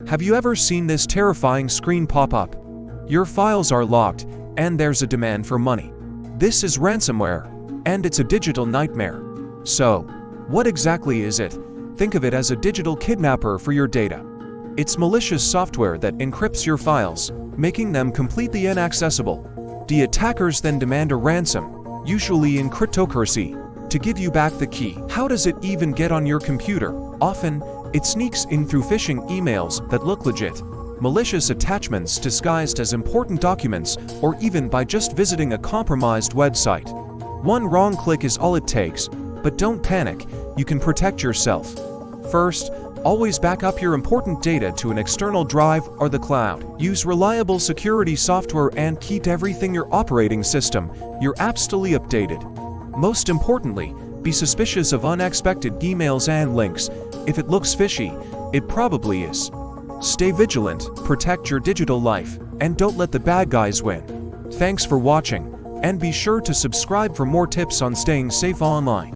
Have you ever seen this terrifying screen pop up? Your files are locked, and there's a demand for money. This is ransomware, and it's a digital nightmare. So, what exactly is it? Think of it as a digital kidnapper for your data. It's malicious software that encrypts your files, making them completely inaccessible. The attackers then demand a ransom, usually in cryptocurrency, to give you back the key. How does it even get on your computer? Often, it sneaks in through phishing emails that look legit, malicious attachments disguised as important documents, or even by just visiting a compromised website. One wrong click is all it takes, but don't panic, you can protect yourself. First, always back up your important data to an external drive or the cloud. Use reliable security software and keep everything your operating system, your apps fully updated. Most importantly, be suspicious of unexpected emails and links. If it looks fishy, it probably is. Stay vigilant, protect your digital life, and don't let the bad guys win. Thanks for watching, and be sure to subscribe for more tips on staying safe online.